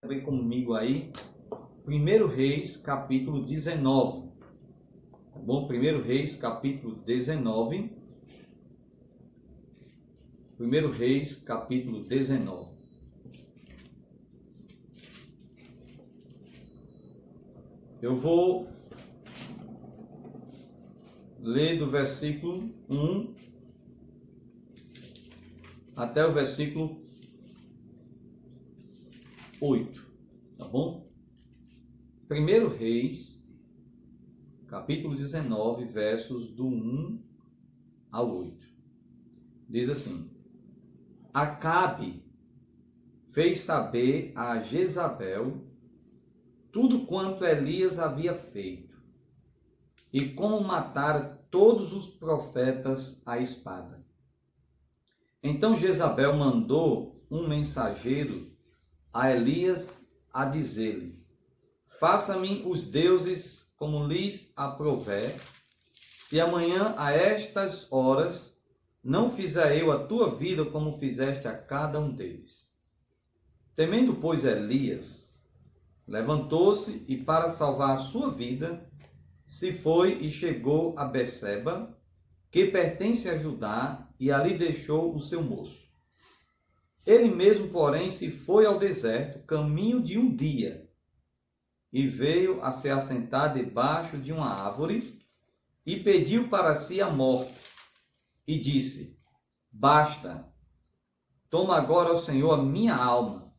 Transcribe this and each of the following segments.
Vem comigo aí, 1 Reis, capítulo 19. Tá bom? 1 Reis, capítulo 19. 1 Reis, capítulo 19. Eu vou ler do versículo 1 até o versículo 8, tá bom? 1 Reis, capítulo 19, versos do 1 ao 8. Diz assim: Acabe fez saber a Jezabel tudo quanto Elias havia feito, e como matara todos os profetas à espada. Então Jezabel mandou um mensageiro a Elias a dizer-lhe: Faça-me os deuses como lhes aprouver, se amanhã a estas horas não fizer eu a tua vida como fizeste a cada um deles. Temendo, pois, Elias, levantou-se e, para salvar a sua vida, se foi e chegou a Berseba, que pertence a Judá, e ali deixou o seu moço. Ele mesmo, porém, se foi ao deserto, caminho de um dia, e veio a se assentar debaixo de uma árvore, e pediu para si a morte, e disse: Basta, toma agora, ó Senhor, a minha alma,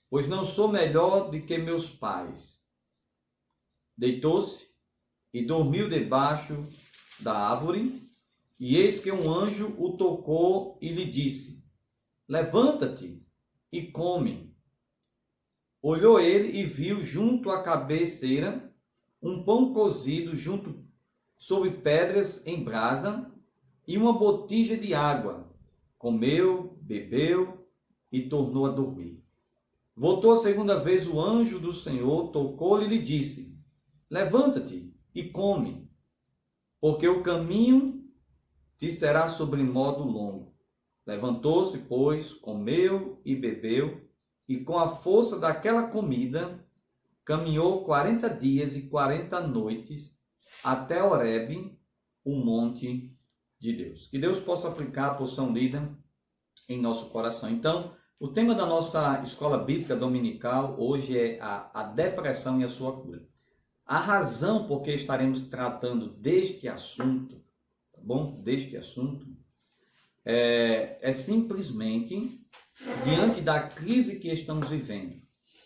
pois não sou melhor do que meus pais. Deitou-se e dormiu debaixo da árvore, e eis que um anjo o tocou e lhe disse: Levanta-te e come. Olhou ele e viu junto à cabeceira um pão cozido junto sobre pedras em brasa e uma botija de água. Comeu, bebeu e tornou a dormir. Voltou a segunda vez o anjo do Senhor, tocou-lhe e lhe disse: Levanta-te e come, porque o caminho te será sobremodo longo. Levantou-se, pois, comeu e bebeu, e com a força daquela comida, caminhou 40 dias e 40 noites até Horebe, o monte de Deus. Que Deus possa aplicar a porção lida em nosso coração. Então, o tema da nossa escola bíblica dominical hoje é a depressão e a sua cura. A razão por que estaremos tratando deste assunto, tá bom? Deste assunto, é simplesmente diante da crise que estamos vivendo.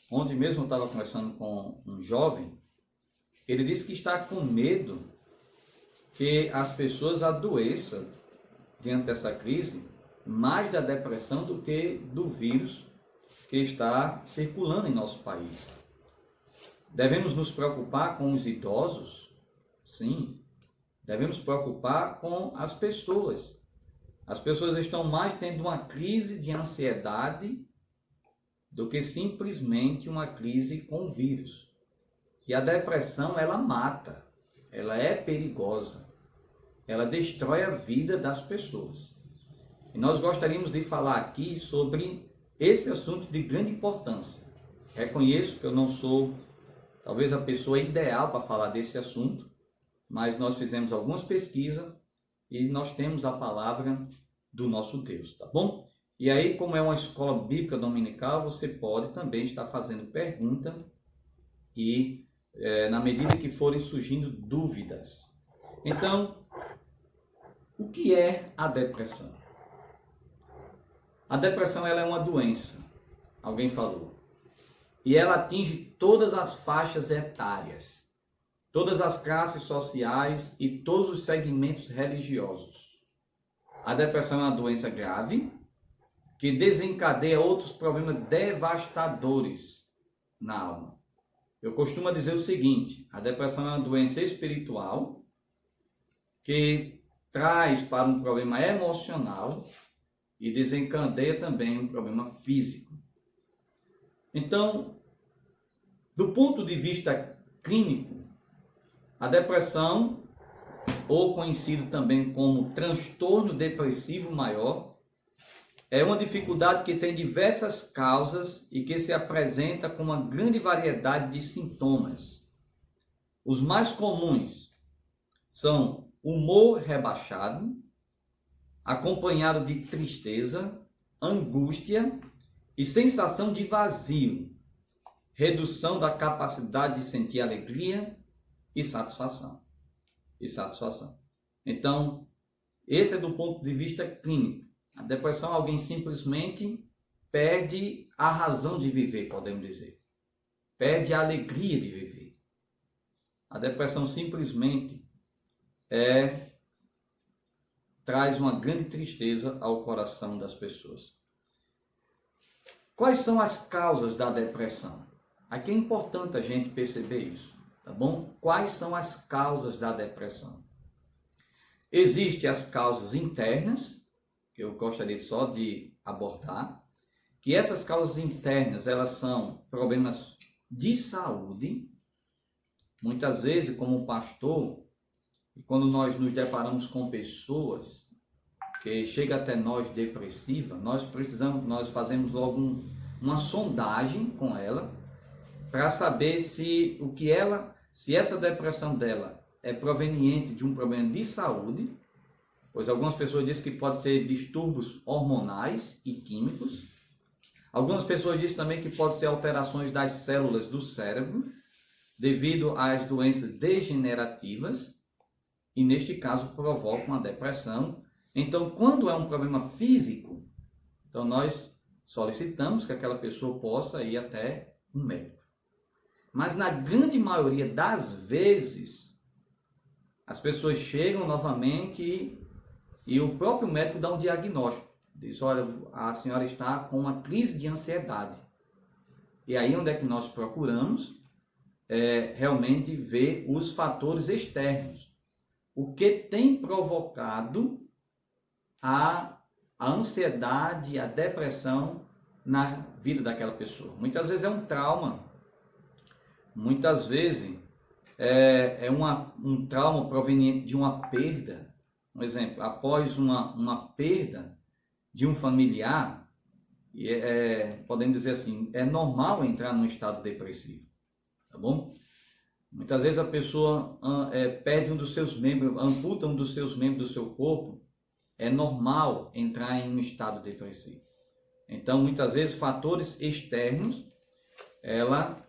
Ontem mesmo eu estava conversando com um jovem, ele disse que está com medo que as pessoas adoeçam diante dessa crise, mais da depressão do que do vírus que está circulando em nosso país. Devemos nos preocupar com os idosos? Sim. Devemos preocupar com as pessoas. As pessoas estão mais tendo uma crise de ansiedade do que simplesmente uma crise com vírus. E a depressão, ela mata, ela é perigosa, ela destrói a vida das pessoas. E nós gostaríamos de falar aqui sobre esse assunto de grande importância. Reconheço que eu não sou, talvez, a pessoa ideal para falar desse assunto, mas nós fizemos algumas pesquisas e nós temos a palavra do nosso Deus, tá bom? E aí, como é uma escola bíblica dominical, você pode também estar fazendo pergunta e, na medida que forem surgindo dúvidas. Então, o que é a depressão? A depressão, ela é uma doença, alguém falou, e ela atinge todas as faixas etárias, todas as classes sociais e todos os segmentos religiosos. A depressão é uma doença grave que desencadeia outros problemas devastadores na alma. Eu costumo dizer o seguinte: a depressão é uma doença espiritual que traz para um problema emocional e desencadeia também um problema físico. Então, do ponto de vista clínico, a depressão, ou conhecido também como transtorno depressivo maior, É uma dificuldade que tem diversas causas e que se apresenta com uma grande variedade de sintomas. Os mais comuns são humor rebaixado, acompanhado de tristeza, angústia e sensação de vazio, redução da capacidade de sentir alegria e satisfação. Então, esse é do ponto de vista clínico. A depressão, alguém simplesmente perde a razão de viver, podemos dizer. Perde a alegria de viver. A depressão simplesmente traz uma grande tristeza ao coração das pessoas. Quais são as causas da depressão? Aqui é importante a gente perceber isso, tá bom? Quais são as causas da depressão? Existem as causas internas, que eu gostaria só de abordar, que essas causas internas, elas são problemas de saúde. Muitas vezes, como pastor, quando nós nos deparamos com pessoas que chegam até nós depressivas, nós fazemos logo uma sondagem com ela para saber se essa depressão dela é proveniente de um problema de saúde, pois algumas pessoas dizem que pode ser distúrbios hormonais e químicos. Algumas pessoas dizem também que pode ser alterações das células do cérebro devido às doenças degenerativas e, neste caso, provoca uma depressão. Então, quando é um problema físico, então nós solicitamos que aquela pessoa possa ir até um médico. Mas na grande maioria das vezes, as pessoas chegam novamente e o próprio médico dá um diagnóstico. Diz, olha, a senhora está com uma crise de ansiedade. E aí onde é que nós procuramos realmente ver os fatores externos. O que tem provocado a ansiedade, a depressão na vida daquela pessoa. Muitas vezes é um trauma, muitas vezes um trauma proveniente de uma perda. Um exemplo, após uma perda de um familiar, podemos dizer assim, é normal entrar num estado depressivo, tá bom? Muitas vezes a pessoa perde um dos seus membros, amputa um dos seus membros do seu corpo, é normal entrar em um estado depressivo. Então, muitas vezes, fatores externos, ela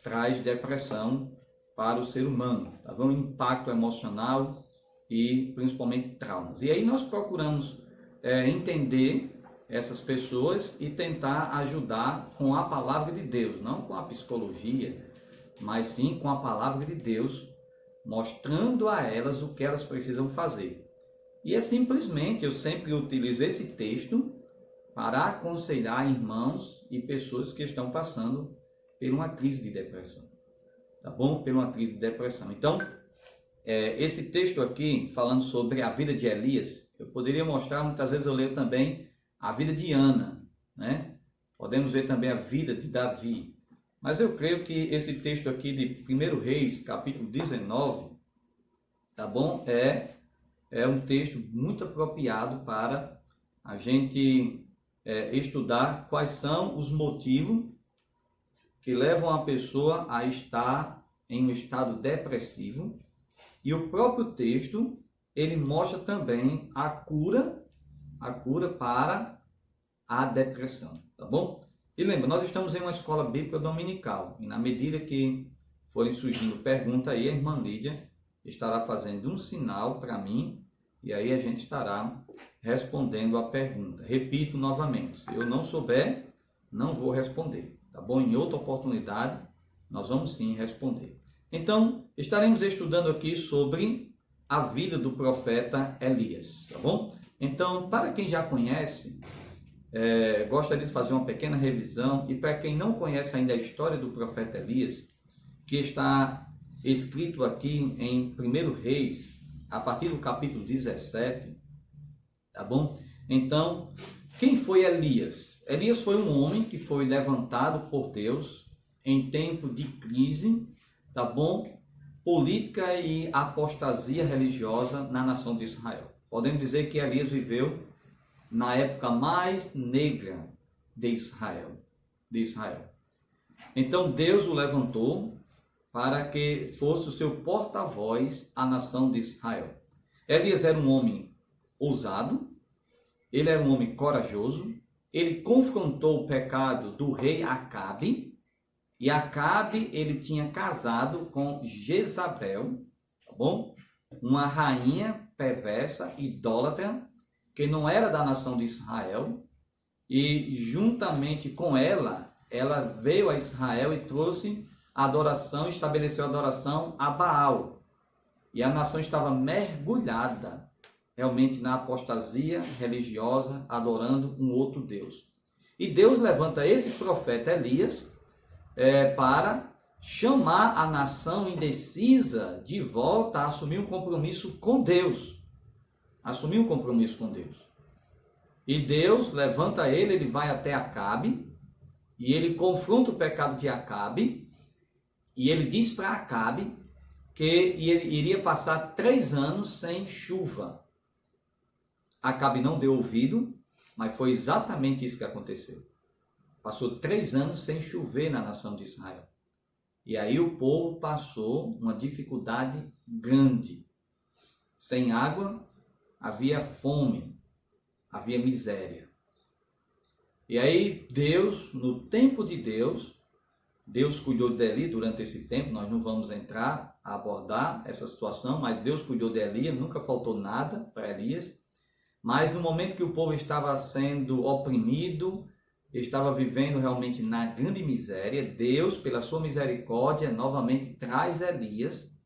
traz depressão para o ser humano, tá bom? Impacto emocional e principalmente traumas. E aí nós procuramos entender essas pessoas e tentar ajudar com a palavra de Deus, não com a psicologia, mas sim com a palavra de Deus, mostrando a elas o que elas precisam fazer. E é simplesmente, eu sempre utilizo esse texto para aconselhar irmãos e pessoas que estão passando por uma crise de depressão, tá bom? Por uma crise de depressão. Então, esse texto aqui, falando sobre a vida de Elias, eu poderia mostrar, muitas vezes eu leio também a vida de Ana, né? Podemos ver também a vida de Davi. Mas eu creio que esse texto aqui de 1 Reis, capítulo 19, tá bom? É um texto muito apropriado para a gente estudar quais são os motivos que levam a pessoa a estar em um estado depressivo. E o próprio texto, ele mostra também a cura para a depressão, tá bom? E lembra, nós estamos em uma escola bíblica dominical, e na medida que forem surgindo perguntas aí, a irmã Lídia estará fazendo um sinal para mim, e aí a gente estará respondendo a pergunta. Repito novamente, se eu não souber, não vou responder, tá bom? Em outra oportunidade, nós vamos sim responder. Então, estaremos estudando aqui sobre a vida do profeta Elias, tá bom? Então, para quem já conhece, gostaria de fazer uma pequena revisão, e para quem não conhece ainda a história do profeta Elias, que está escrito aqui em 1 Reis, a partir do capítulo 17, tá bom? Então, quem foi Elias? Elias foi um homem que foi levantado por Deus em tempo de crise, tá bom? Política e apostasia religiosa na nação de Israel. Podemos dizer que Elias viveu na época mais negra de Israel. Então Deus o levantou para que fosse o seu porta-voz à nação de Israel. Elias era um homem ousado, ele era um homem corajoso, ele confrontou o pecado do rei Acabe, e Acabe ele tinha casado com Jezabel, tá bom? Uma rainha perversa, idólatra, que não era da nação de Israel, e juntamente com ela, ela veio a Israel e trouxe a adoração, estabeleceu a adoração a Baal. E a nação estava mergulhada realmente na apostasia religiosa, adorando um outro Deus. E Deus levanta esse profeta Elias para chamar a nação indecisa de volta a assumir um compromisso com Deus. Assumir um compromisso com Deus. E Deus levanta ele vai até Acabe, e ele confronta o pecado de Acabe, e ele diz para Acabe que ele iria passar 3 anos sem chuva. Acabe não deu ouvido, mas foi exatamente isso que aconteceu. Passou 3 anos sem chover na nação de Israel. E aí o povo passou uma dificuldade grande. Sem água, havia fome, havia miséria. E aí Deus, no tempo de Deus, Deus cuidou dele durante esse tempo. Nós não vamos entrar a abordar essa situação, mas Deus cuidou de Elias, nunca faltou nada para Elias. Mas no momento que o povo estava sendo oprimido, estava vivendo realmente na grande miséria, Deus, pela sua misericórdia, novamente traz Elias,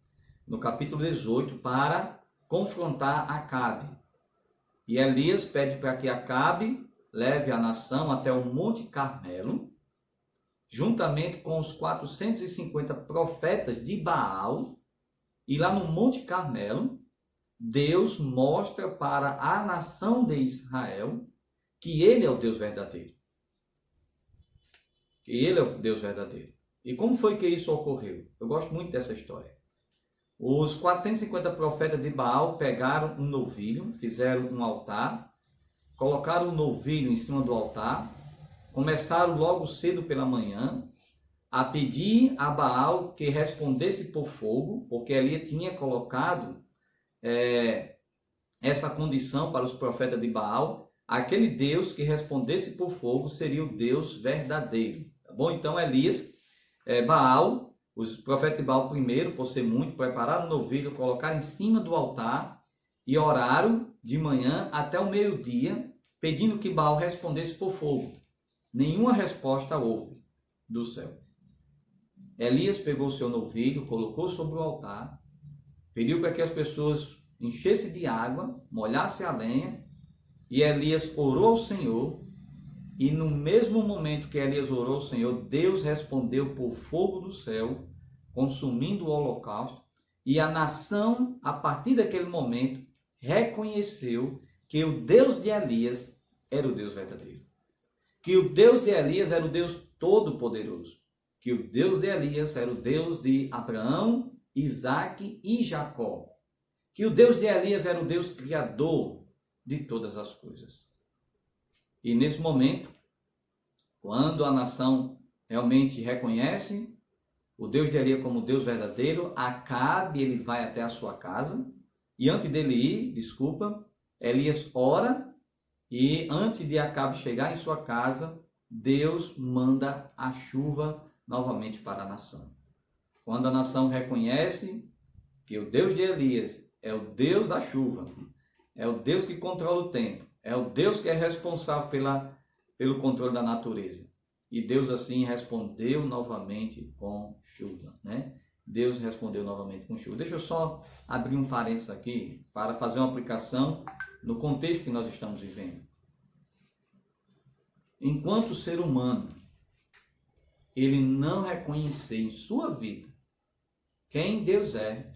no capítulo 18, para confrontar Acabe. E Elias pede para que Acabe leve a nação até o Monte Carmelo, juntamente com os 450 profetas de Baal, e lá no Monte Carmelo, Deus mostra para a nação de Israel que ele é o Deus verdadeiro. Que ele é o Deus verdadeiro. E como foi que isso ocorreu? Eu gosto muito dessa história. Os 450 profetas de Baal pegaram um novilho, fizeram um altar, colocaram o novilho em cima do altar, começaram logo cedo pela manhã a pedir a Baal que respondesse por fogo, porque ali tinha colocado essa condição para os profetas de Baal. Aquele Deus que respondesse por fogo seria o Deus verdadeiro. Tá bom? Então Elias, Baal, os profetas de Baal primeiro, por ser muito, prepararam o novilho, colocaram em cima do altar e oraram de manhã até o meio-dia, pedindo que Baal respondesse por fogo. Nenhuma resposta houve do céu. Elias pegou o seu novilho, colocou sobre o altar, pediu para que as pessoas enchessem de água, molhassem a lenha, e Elias orou ao Senhor, e no mesmo momento que Elias orou ao Senhor, Deus respondeu por fogo do céu, consumindo o holocausto, e a nação, a partir daquele momento, reconheceu que o Deus de Elias era o Deus verdadeiro. Que o Deus de Elias era o Deus todo-poderoso. Que o Deus de Elias era o Deus de Abraão, Isaque e Jacó. Que o Deus de Elias era o Deus criador de todas as coisas. E nesse momento, quando a nação realmente reconhece o Deus de Elias como Deus verdadeiro, Acabe, ele vai até a sua casa, e antes dele ir, Elias ora, e antes de Acabe chegar em sua casa, Deus manda a chuva novamente para a nação. Quando a nação reconhece que o Deus de Elias é o Deus da chuva, é o Deus que controla o tempo, é o Deus que é responsável pelo controle da natureza. E Deus assim respondeu novamente com chuva, né? Deus respondeu novamente com chuva. Deixa eu só abrir um parênteses aqui para fazer uma aplicação no contexto que nós estamos vivendo. Enquanto o ser humano, ele não reconhecer em sua vida quem Deus é,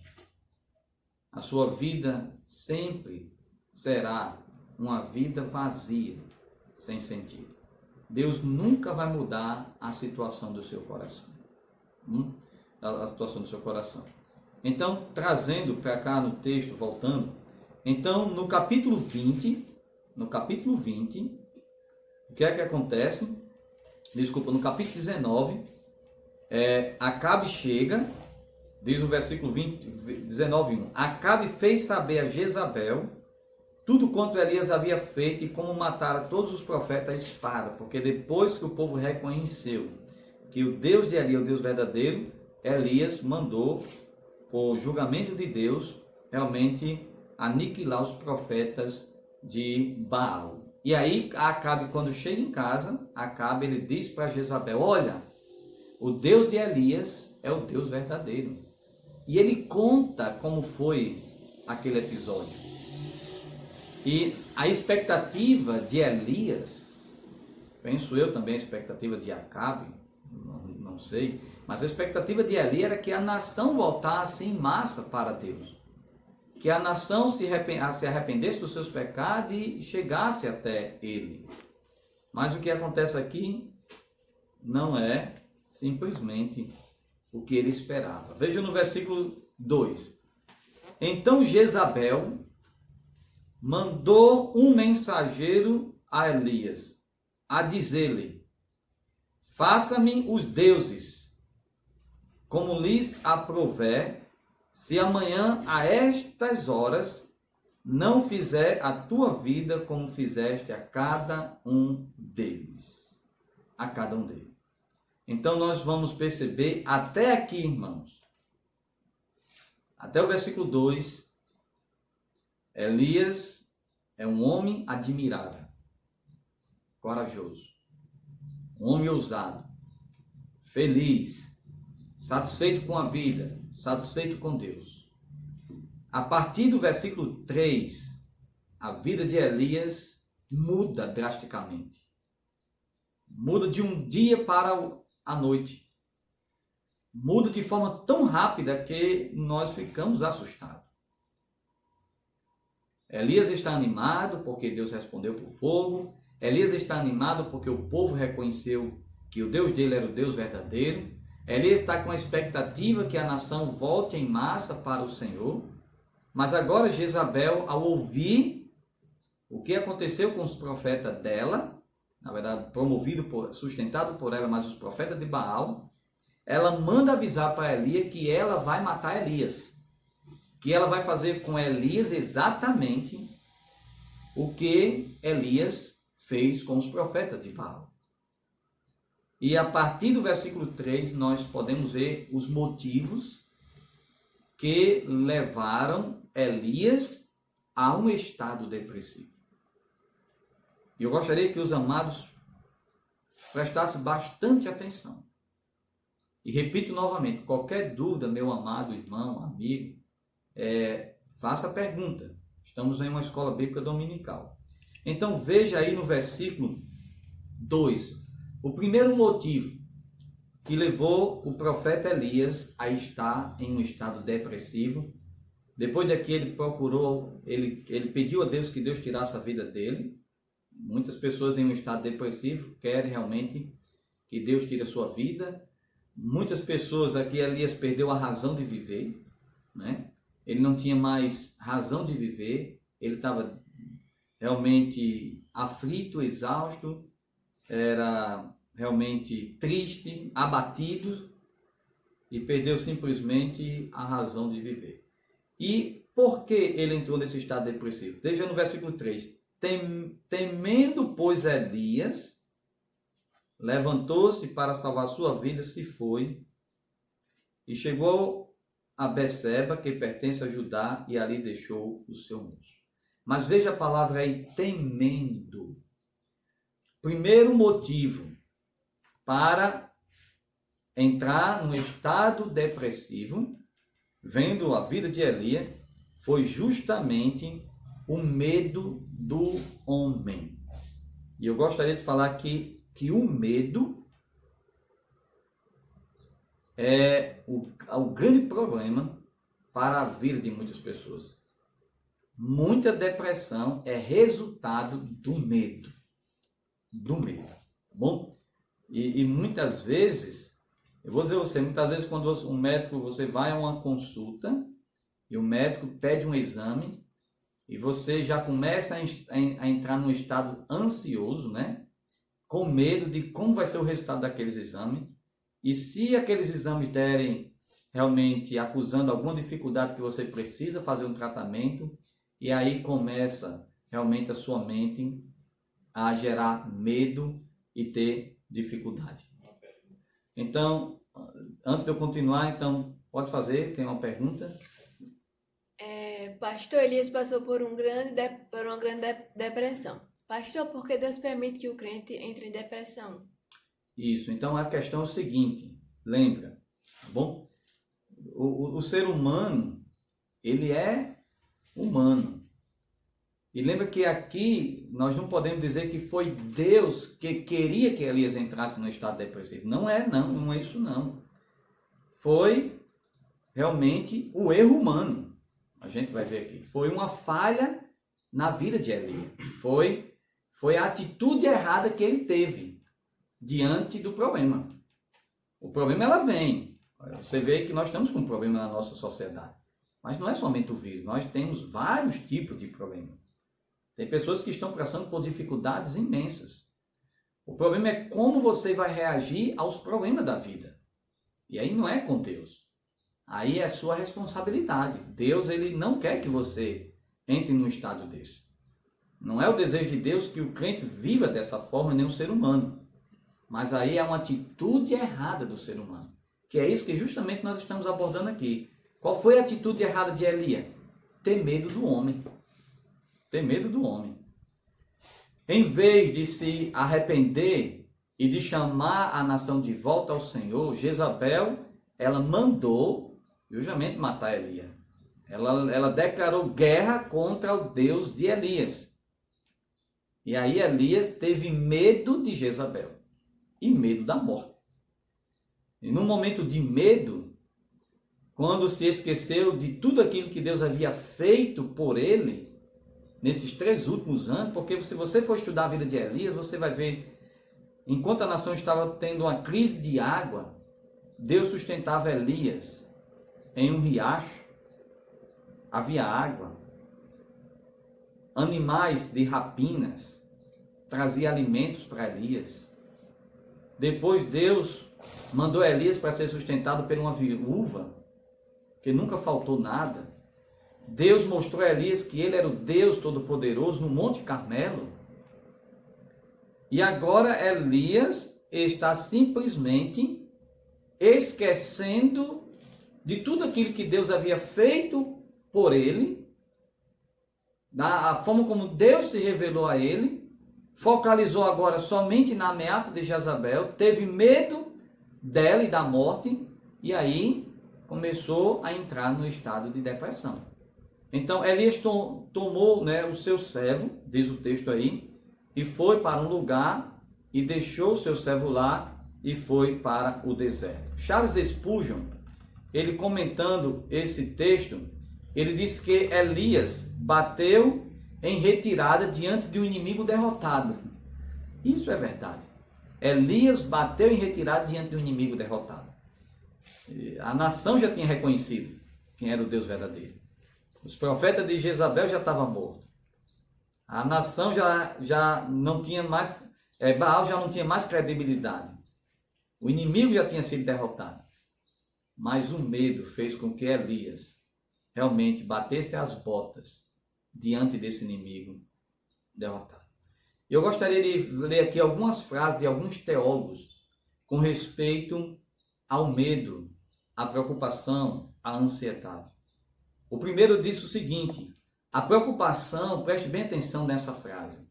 a sua vida sempre será uma vida vazia, sem sentido. Deus nunca vai mudar a situação do seu coração. A situação do seu coração. Então, trazendo para cá no texto, voltando. Então, no capítulo 20, no capítulo 20, o que é que acontece? Desculpa, no capítulo 19, Acabe chega, diz o versículo 19:1. Acabe fez saber a Jezabel tudo quanto Elias havia feito e como matara todos os profetas à espada, porque depois que o povo reconheceu que o Deus de Elias é o Deus verdadeiro, Elias mandou, por julgamento de Deus, realmente aniquilar os profetas de Baal. E aí Acabe, quando chega em casa, Acabe ele diz para Jezabel: olha, o Deus de Elias é o Deus verdadeiro. E ele conta como foi aquele episódio. E a expectativa de Elias, penso eu também a expectativa de Acabe, não sei, mas a expectativa de Elias era que a nação voltasse em massa para Deus. Que a nação se arrependesse dos seus pecados e chegasse até ele. Mas o que acontece aqui não é simplesmente o que ele esperava. Veja no versículo 2. Então Jezabel mandou um mensageiro a Elias, a dizer-lhe: faça-me os deuses, como lhes aprouver, se amanhã a estas horas não fizer a tua vida como fizeste a cada um deles. A cada um deles. Então nós vamos perceber até aqui, irmãos, até o versículo 2, Elias é um homem admirável, corajoso, um homem ousado, feliz, satisfeito com a vida, satisfeito com Deus. A partir do versículo 3, a vida de Elias muda drasticamente. Muda de um dia para a noite. Muda de forma tão rápida que nós ficamos assustados. Elias está animado porque Deus respondeu por fogo. Elias está animado porque o povo reconheceu que o Deus dele era o Deus verdadeiro. Elias está com a expectativa que a nação volte em massa para o Senhor. Mas agora Jezabel, ao ouvir o que aconteceu com os profetas dela, na verdade sustentado por ela, mas os profetas de Baal, ela manda avisar para Elias que ela vai matar Elias. Que ela vai fazer com Elias exatamente o que Elias fez com os profetas de Baal. E a partir do versículo 3, nós podemos ver os motivos que levaram Elias a um estado depressivo. E eu gostaria que os amados prestassem bastante atenção. E repito novamente, qualquer dúvida, meu amado irmão, amigo, faça a pergunta. Estamos em uma escola bíblica dominical. Então veja aí no versículo 2, o primeiro motivo que levou o profeta Elias a estar em um estado depressivo. Depois daqui ele procurou, ele pediu a Deus que Deus tirasse a vida dele. Muitas pessoas em um estado depressivo querem realmente que Deus tire a sua vida. Muitas pessoas aqui, Elias perdeu a razão de viver, né? Ele não tinha mais razão de viver, ele estava realmente aflito, exausto, era realmente triste, abatido e perdeu simplesmente a razão de viver. E por que ele entrou nesse estado depressivo? Veja no versículo 3. Temendo, pois, Elias, levantou-se para salvar sua vida, se foi e chegou a Beceba, que pertence a Judá, e ali deixou o seu moço. Mas veja a palavra aí, temendo. Primeiro motivo para entrar num estado depressivo, vendo a vida de Elias, foi justamente o medo do homem. E eu gostaria de falar aqui que o medo é o grande problema para a vida de muitas pessoas. Muita depressão é resultado do medo. Do medo. Bom? E muitas vezes, eu vou dizer a você, muitas vezes quando você vai a uma consulta e o médico pede um exame, e você já começa a entrar num estado ansioso, né? Com medo de como vai ser o resultado daqueles exames. E se aqueles exames derem realmente acusando alguma dificuldade que você precisa fazer um tratamento, e aí começa realmente a sua mente a gerar medo e ter dificuldade. Então, antes de eu continuar, então, pode fazer, tem uma pergunta? Pastor Elias passou por uma grande depressão. Pastor, por que Deus permite que o crente entre em depressão? Isso, então a questão é o seguinte, lembra, tá bom? O ser humano, ele é humano. E lembra que aqui nós não podemos dizer que foi Deus que queria que Elias entrasse no estado depressivo. Não é isso não. Foi realmente o erro humano. A gente vai ver aqui. Foi uma falha na vida de Elias. Foi a atitude errada que ele teve diante do problema. O problema ela vem. Você vê que nós estamos com um problema na nossa sociedade. Mas não é somente o vírus. Nós temos vários tipos de problema. Tem pessoas que estão passando por dificuldades imensas. O problema é como você vai reagir aos problemas da vida. E aí não é com Deus. Aí é sua responsabilidade. Deus, ele não quer que você entre num estado desse. Não é o desejo de Deus que o crente viva dessa forma, nem um ser humano. Mas aí é uma atitude errada do ser humano. Que é isso que justamente nós estamos abordando aqui. Qual foi a atitude errada de Elias? Ter medo do homem. Ter medo do homem. Em vez de se arrepender e de chamar a nação de volta ao Senhor, Jezabel, ela mandou justamente matar Elias. Ela declarou guerra contra o Deus de Elias. E aí Elias teve medo de Jezabel e medo da morte. E num momento de medo, quando se esqueceu de tudo aquilo que Deus havia feito por ele, nesses 3 últimos anos, porque se você for estudar a vida de Elias, você vai ver, enquanto a nação estava tendo uma crise de água, Deus sustentava Elias em um riacho, havia água, animais de rapinas, trazia alimentos para Elias. Depois Deus mandou Elias para ser sustentado por uma viúva, que nunca faltou nada. Deus mostrou a Elias que ele era o Deus Todo-Poderoso no Monte Carmelo. E agora Elias está simplesmente esquecendo de tudo aquilo que Deus havia feito por ele, da forma como Deus se revelou a ele, focalizou agora somente na ameaça de Jezabel, teve medo dela e da morte, e aí começou a entrar no estado de depressão. Então Elias tomou, né, o seu servo, diz o texto aí, e foi para um lugar e deixou o seu servo lá e foi para o deserto. Charles Spurgeon, ele comentando esse texto, ele diz que Elias bateu em retirada diante de um inimigo derrotado. Isso é verdade. Elias bateu em retirada diante de um inimigo derrotado. A nação já tinha reconhecido quem era o Deus verdadeiro. Os profetas de Jezabel já estavam mortos. A nação já não tinha mais, Baal já não tinha mais credibilidade. O inimigo já tinha sido derrotado. Mas o medo fez com que Elias realmente batesse as botas diante desse inimigo derrotado. Eu gostaria de ler aqui algumas frases de alguns teólogos com respeito ao medo, à preocupação, à ansiedade. O primeiro disse o seguinte: a preocupação, preste bem atenção nessa frase,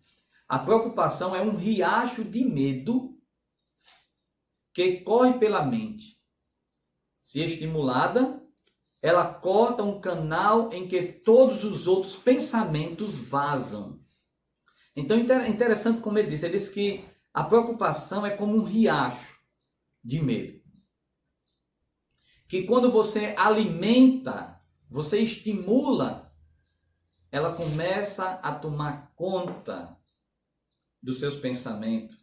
a preocupação é um riacho de medo que corre pela mente. Se estimulada, ela corta um canal em que todos os outros pensamentos vazam. Então é interessante como ele disse que a preocupação é como um riacho de medo. Que quando você alimenta, você estimula, ela começa a tomar conta dos seus pensamentos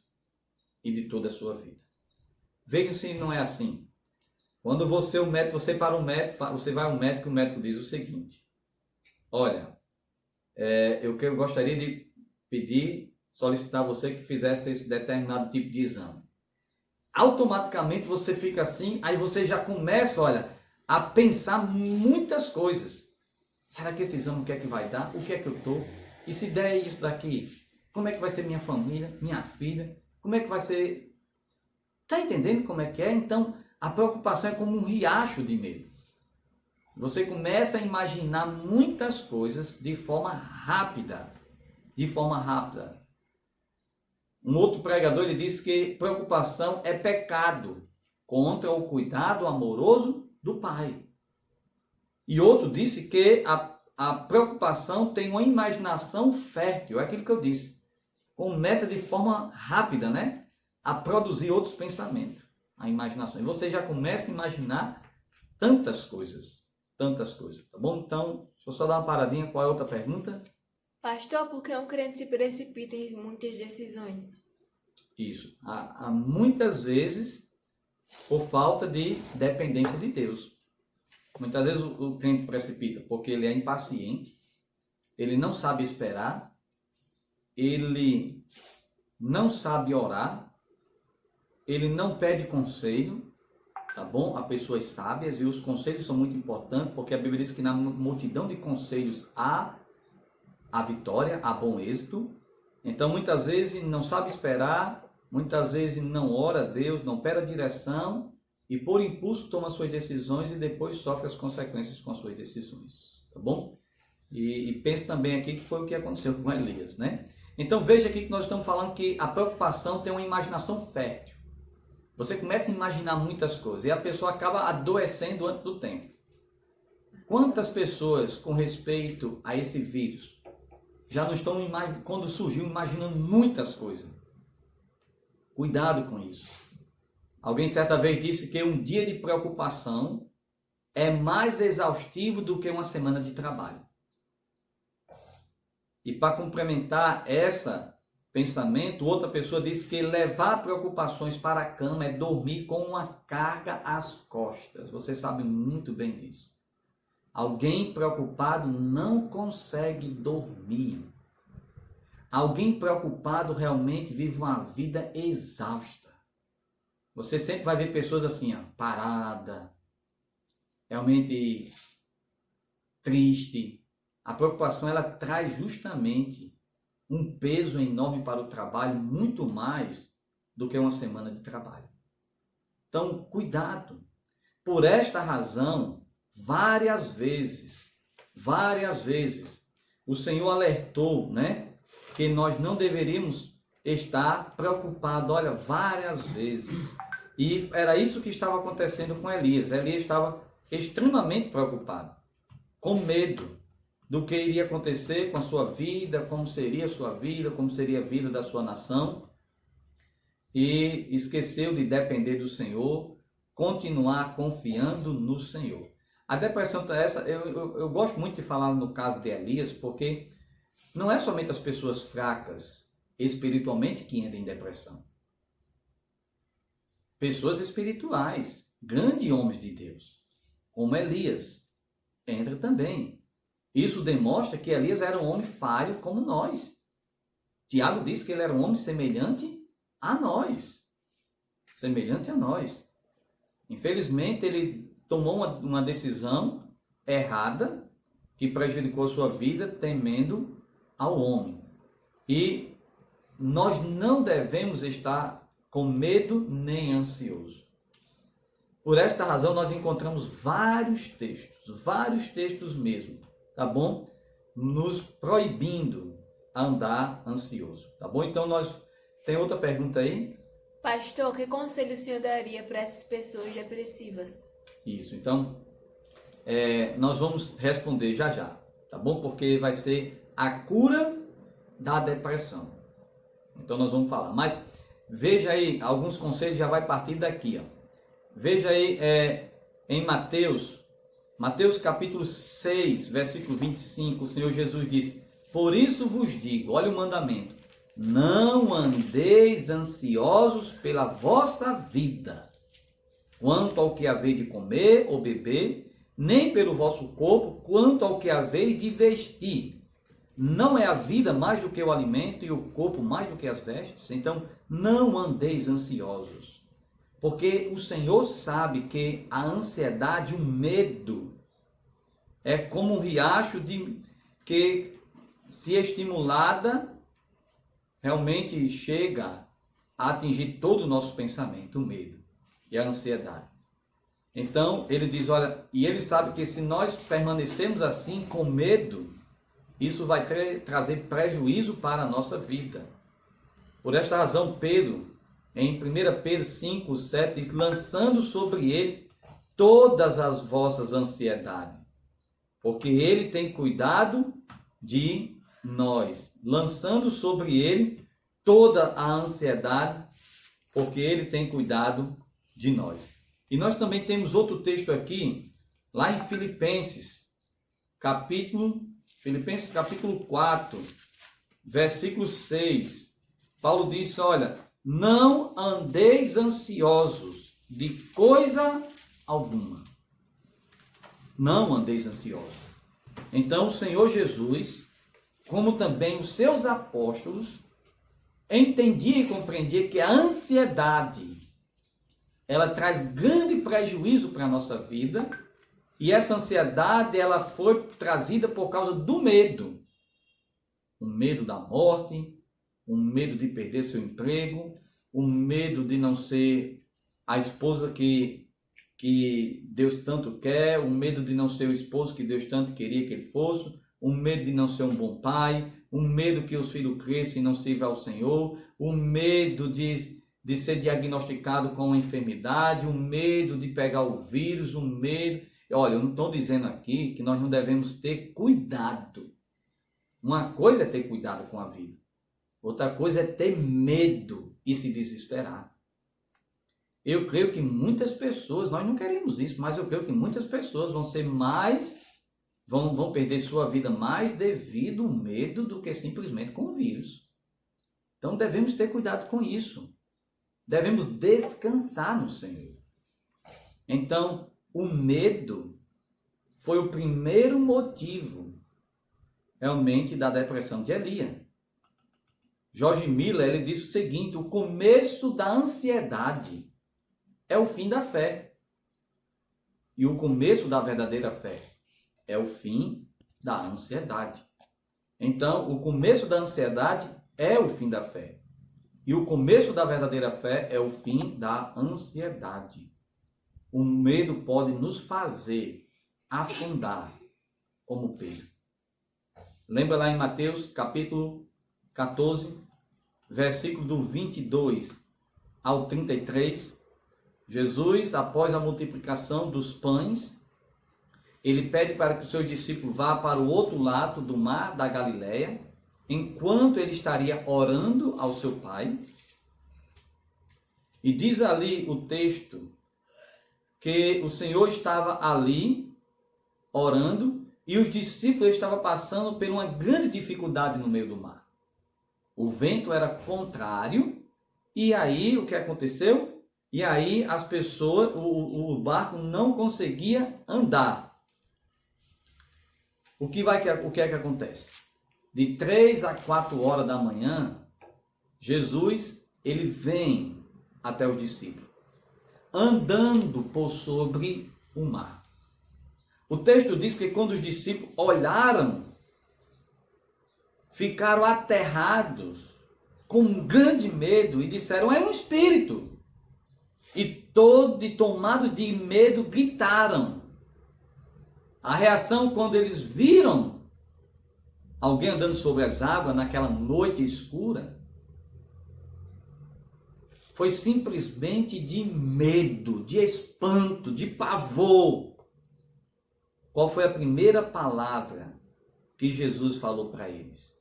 e de toda a sua vida. Veja se não é assim. Quando você vai ao médico, o médico diz o seguinte: olha, eu gostaria de solicitar a você que fizesse esse determinado tipo de exame. Automaticamente você fica assim, aí você já começa, olha, a pensar muitas coisas. Será que esse exame o que é que vai dar? O que é que eu tô? E se der isso daqui, como é que vai ser minha família, minha filha? Como é que vai ser? Tá entendendo como é que é? Então, a preocupação é como um riacho de medo. Você começa a imaginar muitas coisas de forma rápida. De forma rápida. Um outro pregador ele disse que preocupação é pecado contra o cuidado amoroso do pai. E outro disse que a preocupação tem uma imaginação fértil. É aquilo que eu disse. Começa de forma rápida, né? A produzir outros pensamentos. A imaginação. E você já começa a imaginar tantas coisas. Tantas coisas. Tá bom? Então, deixa eu só dar uma paradinha. Qual é a outra pergunta? Pastor, por que um crente se precipita em muitas decisões? Isso. Há muitas vezes por falta de dependência de Deus. Muitas vezes o crente precipita porque ele é impaciente, ele não sabe esperar, ele não sabe orar, ele não pede conselho, tá bom? Há pessoas sábias e os conselhos são muito importantes porque a Bíblia diz que na multidão de conselhos há a vitória, há bom êxito. Então muitas vezes não sabe esperar, muitas vezes não ora a Deus, não pede a direção e por impulso toma suas decisões e depois sofre as consequências com as suas decisões, tá bom? E pense também aqui que foi o que aconteceu com Elias, né? Então veja aqui que nós estamos falando que a preocupação tem uma imaginação fértil. Você começa a imaginar muitas coisas e a pessoa acaba adoecendo antes do tempo. Quantas pessoas com respeito a esse vírus já não estão, quando surgiu, imaginando muitas coisas? Cuidado com isso. Alguém certa vez disse que um dia de preocupação é mais exaustivo do que uma semana de trabalho. E para complementar esse pensamento, outra pessoa disse que levar preocupações para a cama é dormir com uma carga às costas. Você sabe muito bem disso. Alguém preocupado não consegue dormir. Alguém preocupado realmente vive uma vida exausta. Você sempre vai ver pessoas assim, ó, parada, realmente triste. A preocupação ela traz justamente um peso enorme para o trabalho, muito mais do que uma semana de trabalho. Então, cuidado. Por esta razão, várias vezes, o Senhor alertou, né, que nós não deveríamos estar preocupados, olha, várias vezes. E era isso que estava acontecendo com Elias. Elias estava extremamente preocupado, com medo do que iria acontecer com a sua vida, como seria a sua vida, como seria a vida da sua nação. E esqueceu de depender do Senhor, continuar confiando no Senhor. A depressão essa, eu gosto muito de falar no caso de Elias, porque não é somente as pessoas fracas espiritualmente que entram em depressão. Pessoas espirituais, grandes homens de Deus, como Elias, entra também. Isso demonstra que Elias era um homem falho como nós. Tiago diz que ele era um homem semelhante a nós. Semelhante a nós. Infelizmente, ele tomou uma decisão errada que prejudicou a sua vida, temendo ao homem. E nós não devemos estar com medo nem ansioso. Por esta razão, nós encontramos vários textos mesmo, tá bom? Nos proibindo a andar ansioso, tá bom? Então, tem outra pergunta aí? Pastor, que conselho o senhor daria para essas pessoas depressivas? Isso, então, nós vamos responder já já, tá bom? Porque vai ser a cura da depressão. Então, nós vamos falar. Mas, veja aí, alguns conselhos já vai partir daqui, ó. Veja aí em Mateus capítulo 6, versículo 25, o Senhor Jesus disse: por isso vos digo, olha o mandamento, não andeis ansiosos pela vossa vida, quanto ao que haveis de comer ou beber, nem pelo vosso corpo, quanto ao que haveis de vestir. Não é a vida mais do que o alimento e o corpo mais do que as vestes? Então, não andeis ansiosos, porque o Senhor sabe que a ansiedade, o medo, é como um riacho que, se estimulada, realmente chega a atingir todo o nosso pensamento, o medo e a ansiedade. Então, ele diz, olha, e ele sabe que se nós permanecermos assim, com medo, isso vai trazer prejuízo para a nossa vida. Por esta razão, Pedro, em 1 Pedro 5, 7, diz, lançando sobre ele todas as vossas ansiedades, porque ele tem cuidado de nós. Lançando sobre ele toda a ansiedade, porque ele tem cuidado de nós. E nós também temos outro texto aqui, lá em Filipenses capítulo 4, versículo 6. Paulo diz, olha, não andeis ansiosos de coisa alguma. Não andeis ansiosos. Então o Senhor Jesus, como também os seus apóstolos, entendia e compreendia que a ansiedade, ela traz grande prejuízo para a nossa vida, e essa ansiedade, ela foi trazida por causa do medo. O medo da morte, o medo de perder seu emprego, o medo de não ser a esposa que Deus tanto quer, o medo de não ser o esposo que Deus tanto queria que ele fosse, o medo de não ser um bom pai, o medo que os filhos cresçam e não sirvam ao Senhor, o medo de ser diagnosticado com uma enfermidade, o medo de pegar o vírus, o medo... Olha, eu não estou dizendo aqui que nós não devemos ter cuidado. Uma coisa é ter cuidado com a vida. Outra coisa é ter medo e se desesperar. Eu creio que muitas pessoas, nós não queremos isso, mas eu creio que muitas pessoas vão perder sua vida mais devido ao medo do que simplesmente com o vírus. Então devemos ter cuidado com isso. Devemos descansar no Senhor. Então, o medo foi o primeiro motivo realmente da depressão de Elias. George Miller, ele disse o seguinte: o começo da ansiedade é o fim da fé. E o começo da verdadeira fé é o fim da ansiedade. Então, o começo da ansiedade é o fim da fé. E o começo da verdadeira fé é o fim da ansiedade. O medo pode nos fazer afundar como Pedro. Lembra lá em Mateus capítulo 14, versículo do 22 ao 33, Jesus, após a multiplicação dos pães, ele pede para que os seus discípulos vá para o outro lado do mar da Galileia, enquanto ele estaria orando ao seu Pai. E diz ali o texto que o Senhor estava ali orando e os discípulos estavam passando por uma grande dificuldade no meio do mar. O vento era contrário e aí o que aconteceu? E aí as pessoas, o barco não conseguia andar. O que é que acontece? De 3 a 4 horas da manhã, Jesus, ele vem até os discípulos, andando por sobre o mar. O texto diz que quando os discípulos olharam, ficaram aterrados, com um grande medo, e disseram, é um espírito. E tomados de medo, gritaram. A reação quando eles viram alguém andando sobre as águas naquela noite escura, foi simplesmente de medo, de espanto, de pavor. Qual foi a primeira palavra que Jesus falou para eles?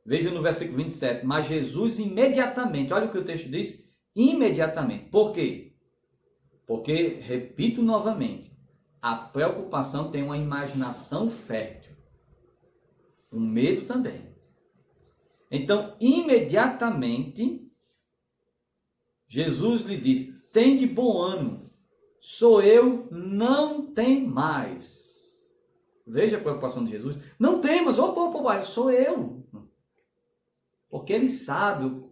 Veja no versículo 27, mas Jesus imediatamente, olha o que o texto diz, imediatamente. Por quê? Porque, repito novamente, a preocupação tem uma imaginação fértil. O medo também. Então, imediatamente, Jesus lhe disse, tende bom ânimo, sou eu, não tem mais. Veja a preocupação de Jesus. Não temas, opa, sou eu. Porque ele sabe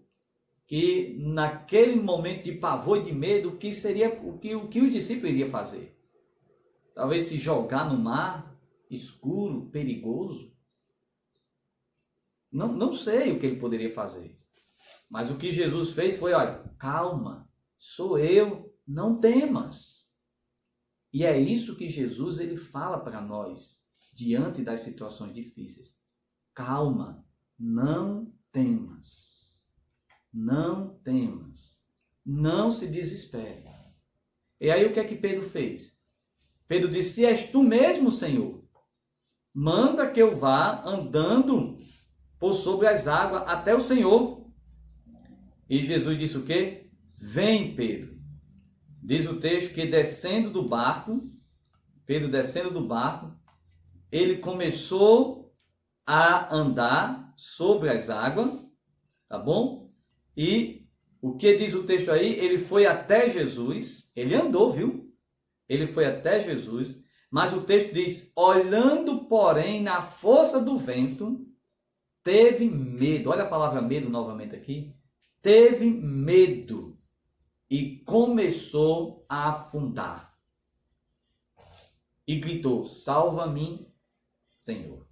que naquele momento de pavor e de medo, o que seria o que os discípulos iriam fazer? Talvez se jogar no mar escuro, perigoso. Não sei o que ele poderia fazer. Mas o que Jesus fez foi, olha, calma, sou eu, não temas. E é isso que Jesus ele fala para nós diante das situações difíceis. Calma, não temas. Não temas. Não se desespere. E aí o que é que Pedro fez? Pedro disse, se és tu mesmo, Senhor, manda que eu vá andando por sobre as águas até o Senhor. E Jesus disse o quê? Vem, Pedro. Diz o texto que descendo do barco, Pedro descendo do barco, ele começou a andar sobre as águas, tá bom? E o que diz o texto aí? Ele foi até Jesus, ele andou, viu? Ele foi até Jesus, mas o texto diz, olhando, porém, na força do vento, teve medo. Olha a palavra medo novamente aqui. Teve medo e começou a afundar. E gritou, salva-me, Senhor.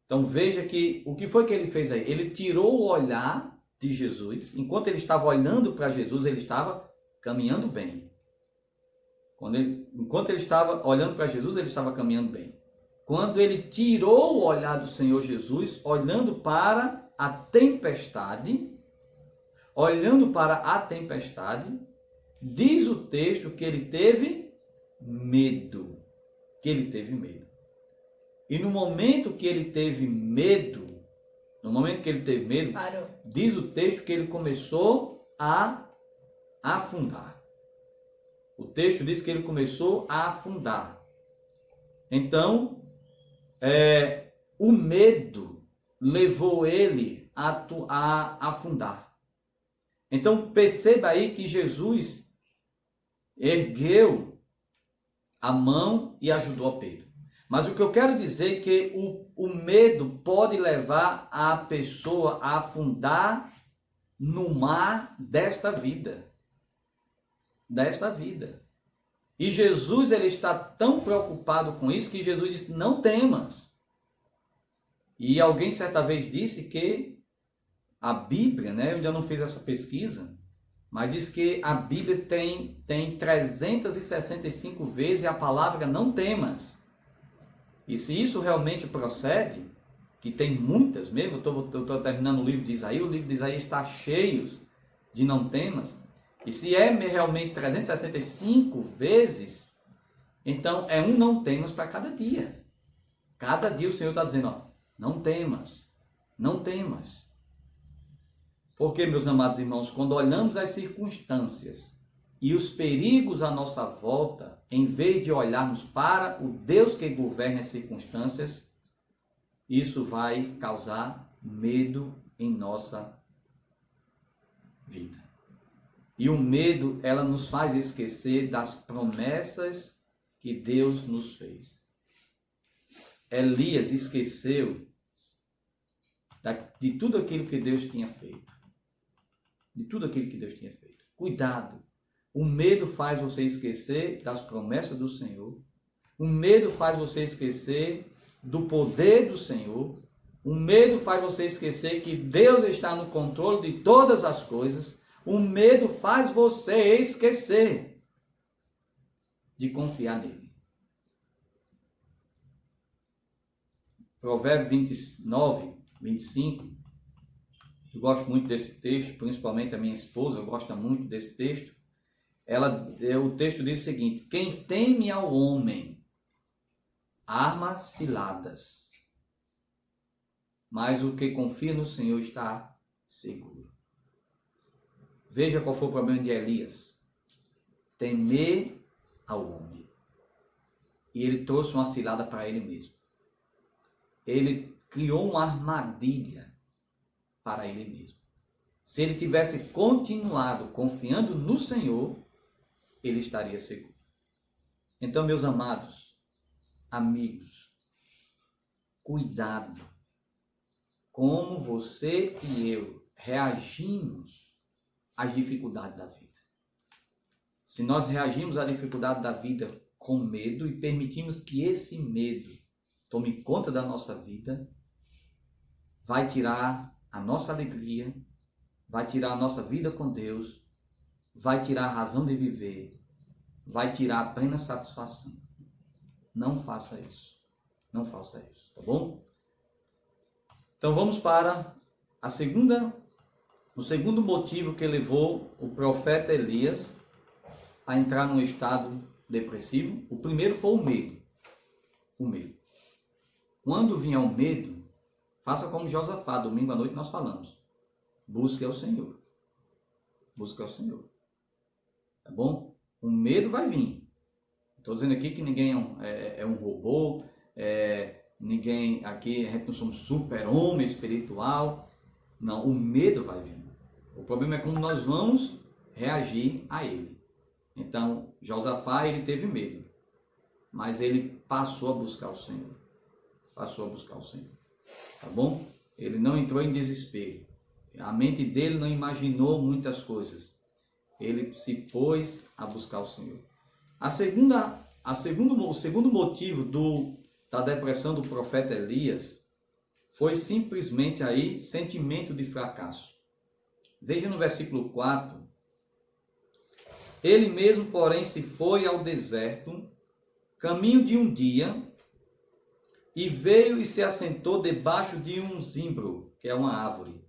Então veja que o que foi que ele fez aí? Ele tirou o olhar de Jesus. Enquanto ele estava olhando para Jesus, ele estava caminhando bem. Enquanto ele estava olhando para Jesus, ele estava caminhando bem. Quando ele tirou o olhar do Senhor Jesus, olhando para a tempestade, diz o texto que ele teve medo. E no momento que ele teve medo, Parou. diz o texto que ele começou a afundar. O texto diz que ele começou a afundar. Então, o medo levou ele a afundar. Então, perceba aí que Jesus ergueu a mão e ajudou a Pedro. Mas o que eu quero dizer é que o medo pode levar a pessoa a afundar no mar desta vida. E Jesus ele está tão preocupado com isso que Jesus disse, não temas. E alguém certa vez disse que a Bíblia, eu ainda não fiz essa pesquisa, mas diz que a Bíblia tem 365 vezes a palavra não temas. E se isso realmente procede, que tem muitas mesmo, eu estou terminando o livro de Isaías, o livro de Isaías está cheio de não temas, e se é realmente 365 vezes, então é um não temas para cada dia. Cada dia o Senhor está dizendo, não temas, não temas. Porque, meus amados irmãos, quando olhamos as circunstâncias e os perigos à nossa volta, em vez de olharmos para o Deus que governa as circunstâncias, isso vai causar medo em nossa vida. E o medo, ela nos faz esquecer das promessas que Deus nos fez. Elias esqueceu de tudo aquilo que Deus tinha feito. Cuidado. O medo faz você esquecer das promessas do Senhor. O medo faz você esquecer do poder do Senhor. O medo faz você esquecer que Deus está no controle de todas as coisas. O medo faz você esquecer de confiar nele. Provérbio 29, 25. Eu gosto muito desse texto, principalmente a minha esposa gosta muito desse texto. O texto diz o seguinte: quem teme ao homem arma ciladas, mas o que confia no Senhor está seguro. Veja qual foi o problema de Elias: temer ao homem. E ele trouxe uma cilada para ele mesmo. Ele criou uma armadilha para ele mesmo. Se ele tivesse continuado confiando no Senhor, ele estaria seguro. Então, meus amados, amigos, cuidado como você e eu reagimos às dificuldades da vida. Se nós reagimos à dificuldade da vida com medo e permitimos que esse medo tome conta da nossa vida, vai tirar a nossa alegria, vai tirar a nossa vida com Deus, vai tirar a razão de viver, vai tirar a plena satisfação. Não faça isso. Não faça isso, tá bom? Então vamos para o segundo motivo que levou o profeta Elias a entrar num estado depressivo. O primeiro foi o medo. O medo. Quando vier o medo, faça como Josafá, domingo à noite nós falamos. Busque ao Senhor. Busque ao Senhor. Tá bom? O medo vai vir. Estou dizendo aqui que ninguém é um robô, ninguém aqui, a gente não somos super-homem espiritual. Não, o medo vai vir. O problema é como nós vamos reagir a ele. Então, Josafá, ele teve medo, mas ele passou a buscar o Senhor. Passou a buscar o Senhor. Tá bom? Ele não entrou em desespero. A mente dele não imaginou muitas coisas. Ele se pôs a buscar o Senhor. O segundo motivo da depressão do profeta Elias foi simplesmente aí sentimento de fracasso. Veja no versículo 4. Ele mesmo, porém, se foi ao deserto, caminho de um dia, e veio e se assentou debaixo de um zimbro, que é uma árvore,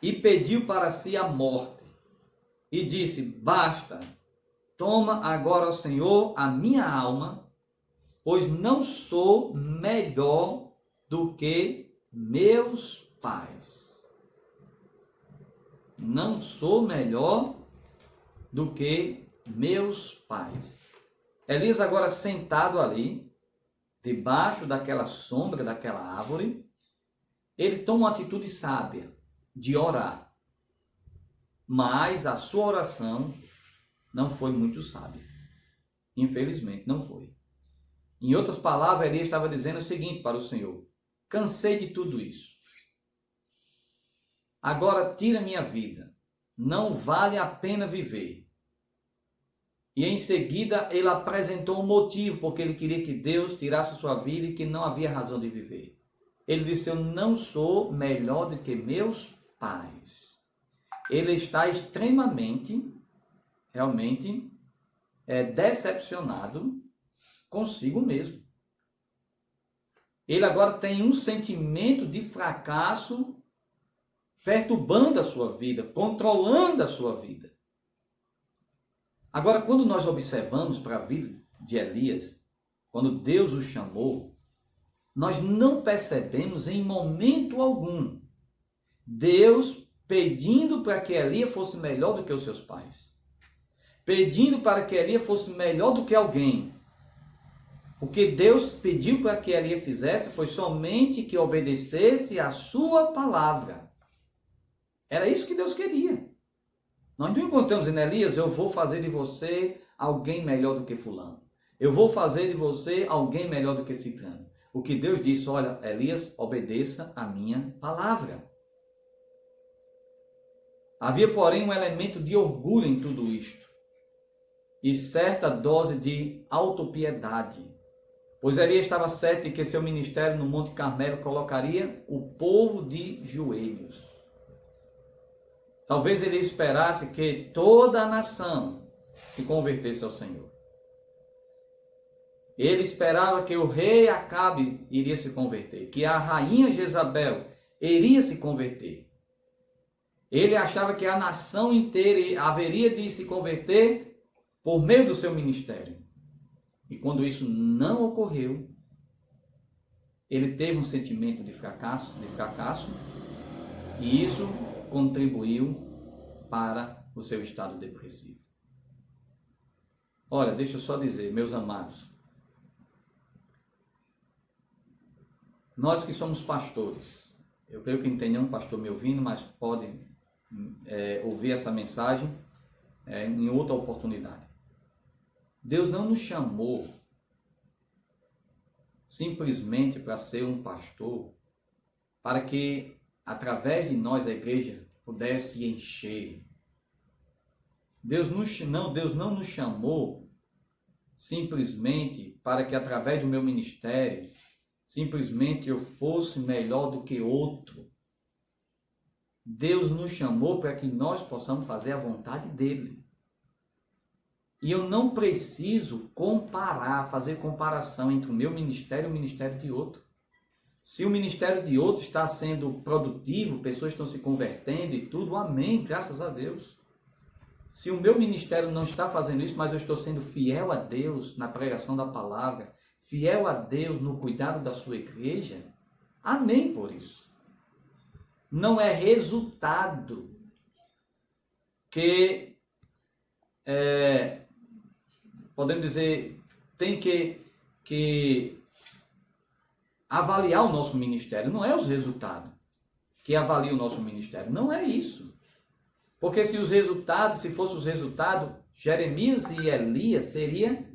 e pediu para si a morte, e disse: basta, toma agora, ó Senhor, a minha alma, pois não sou melhor do que meus pais. Não sou melhor do que meus pais. Elias agora sentado ali, debaixo daquela sombra, daquela árvore, ele toma uma atitude sábia de orar. Mas a sua oração não foi muito sábia. Infelizmente, não foi. Em outras palavras, Elias estava dizendo o seguinte para o Senhor: cansei de tudo isso. Agora tira minha vida. Não vale a pena viver. E em seguida ele apresentou um motivo, porque ele queria que Deus tirasse sua vida e que não havia razão de viver. Ele disse: eu não sou melhor do que meus pais. Ele está extremamente, realmente, decepcionado consigo mesmo. Ele agora tem um sentimento de fracasso perturbando a sua vida, controlando a sua vida. Agora, quando nós observamos para a vida de Elias, quando Deus o chamou, nós não percebemos em momento algum Deus pedindo para que Elias fosse melhor do que os seus pais, pedindo para que Elias fosse melhor do que alguém. O que Deus pediu para que Elias fizesse foi somente que obedecesse a sua palavra. Era isso que Deus queria. Nós não encontramos em Elias: eu vou fazer de você alguém melhor do que fulano. Eu vou fazer de você alguém melhor do que ciclano. O que Deus disse: olha, Elias, obedeça a minha palavra. Havia, porém, um elemento de orgulho em tudo isto e certa dose de autopiedade, pois Elias estava certo de que seu ministério no Monte Carmelo colocaria o povo de joelhos. Talvez ele esperasse que toda a nação se convertesse ao Senhor. Ele esperava que o rei Acabe iria se converter, que a rainha Jezabel iria se converter. Ele achava que a nação inteira haveria de se converter por meio do seu ministério. E quando isso não ocorreu, ele teve um sentimento de fracasso, e isso contribuiu para o seu estado depressivo. Olha, deixa eu só dizer, meus amados, nós que somos pastores, eu creio que não tem nenhum pastor me ouvindo, mas pode ouvir essa mensagem em outra oportunidade. Deus não nos chamou simplesmente para ser um pastor, para que através de nós a igreja pudesse encher. Deus não nos chamou simplesmente para que através do meu ministério, simplesmente eu fosse melhor do que outro. Deus nos chamou para que nós possamos fazer a vontade dele. E eu não preciso fazer comparação entre o meu ministério e o ministério de outro. Se o ministério de outro está sendo produtivo, pessoas estão se convertendo e tudo, amém, graças a Deus. Se o meu ministério não está fazendo isso, mas eu estou sendo fiel a Deus na pregação da palavra, fiel a Deus no cuidado da sua igreja, amém por isso. Não é resultado que, podemos dizer, tem que avaliar o nosso ministério. Não é os resultados que avaliam o nosso ministério. Não é isso. Porque se fossem os resultados, Jeremias e Elias seriam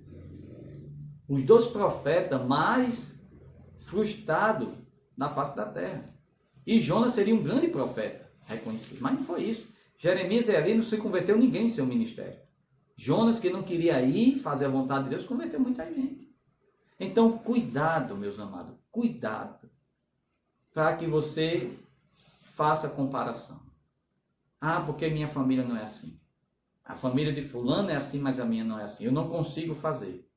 os dois profetas mais frustrados na face da terra. E Jonas seria um grande profeta, reconhecido. Mas não foi isso. Jeremias e Elias não se converteu ninguém em seu ministério. Jonas, que não queria ir fazer a vontade de Deus, converteu muita gente. Então, cuidado, meus amados, cuidado, para que você faça comparação. Ah, porque minha família não é assim. A família de fulano é assim, mas a minha não é assim. Eu não consigo fazer.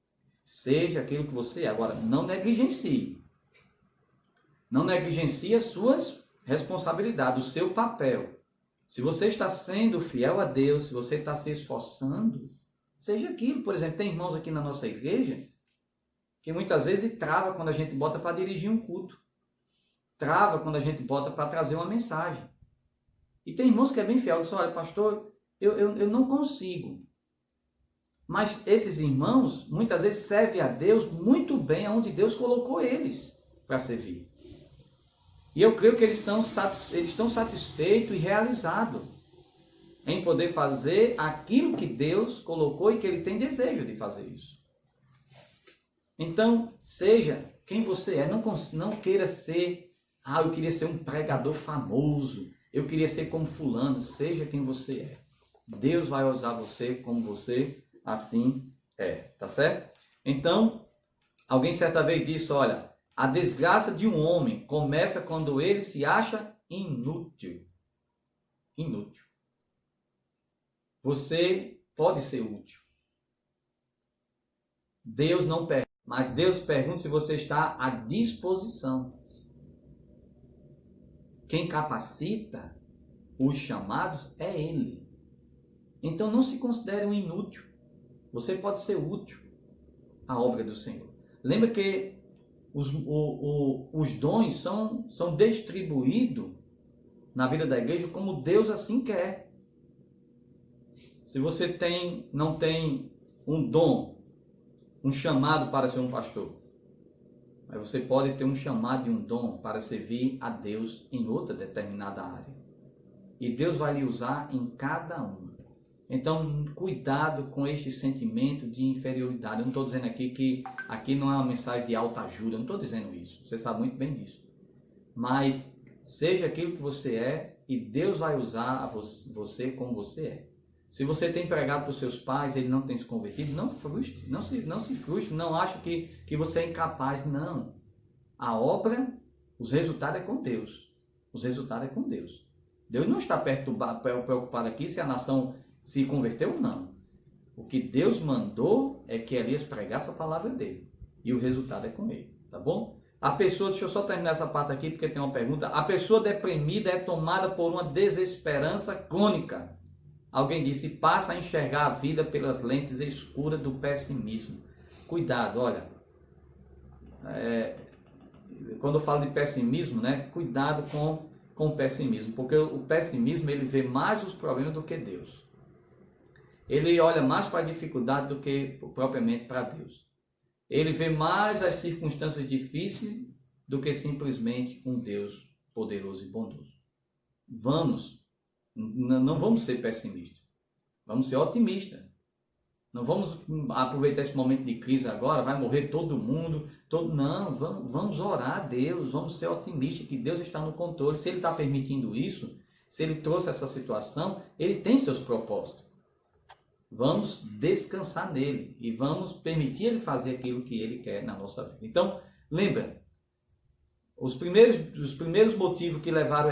Seja aquilo que você é. Agora, não negligencie. Não negligencie as suas responsabilidades, o seu papel. Se você está sendo fiel a Deus, se você está se esforçando, seja aquilo. Por exemplo, tem irmãos aqui na nossa igreja que muitas vezes trava quando a gente bota para dirigir um culto. Trava quando a gente bota para trazer uma mensagem. E tem irmãos que é bem fiel, dizem, olha, pastor, eu não consigo. Mas esses irmãos, muitas vezes, servem a Deus muito bem aonde Deus colocou eles para servir. E eu creio que eles estão satisfeitos e realizados em poder fazer aquilo que Deus colocou e que ele tem desejo de fazer isso. Então, seja quem você é, não queira ser, eu queria ser um pregador famoso, eu queria ser como fulano. Seja quem você é. Deus vai usar você como você assim é, tá certo? Então, alguém certa vez disse, olha, a desgraça de um homem começa quando ele se acha inútil. Inútil. Você pode ser útil. Deus não pergunta, mas Deus pergunta se você está à disposição. Quem capacita os chamados é Ele. Então não se considere um inútil. Você pode ser útil à obra do Senhor. Lembra que os dons são distribuídos na vida da igreja como Deus assim quer. Se você não tem um dom, um chamado para ser um pastor, mas você pode ter um chamado e um dom para servir a Deus em outra determinada área. E Deus vai lhe usar em cada uma. Então, cuidado com este sentimento de inferioridade. Eu não estou dizendo aqui que aqui não é uma mensagem de alta ajuda. Eu não estou dizendo isso. Você sabe muito bem disso. Mas seja aquilo que você é e Deus vai usar você como você é. Se você tem pregado para os seus pais, ele não tem se convertido, não frustre, não se frustre, não ache que você é incapaz, não. A obra, os resultados é com Deus. Os resultados é com Deus. Deus não está preocupado aqui se a nação se converteu ou não. O que Deus mandou é que Elias pregasse a palavra dele. E o resultado é com ele, tá bom? A pessoa, deixa eu só terminar essa parte aqui porque tem uma pergunta. A pessoa deprimida é tomada por uma desesperança crônica. Alguém disse, passa a enxergar a vida pelas lentes escuras do pessimismo. Cuidado, olha. Quando eu falo de pessimismo, né? Cuidado com o pessimismo. Porque o pessimismo, ele vê mais os problemas do que Deus. Ele olha mais para a dificuldade do que propriamente para Deus. Ele vê mais as circunstâncias difíceis do que simplesmente um Deus poderoso e bondoso. Não vamos ser pessimistas. Vamos ser otimistas. Não vamos aproveitar esse momento de crise agora, vai morrer todo mundo. Não, vamos orar a Deus, vamos ser otimistas que Deus está no controle. Se Ele está permitindo isso, se Ele trouxe essa situação, Ele tem seus propósitos. Vamos descansar nele e vamos permitir Ele fazer aquilo que Ele quer na nossa vida. Então, lembra, os primeiros motivos que levaram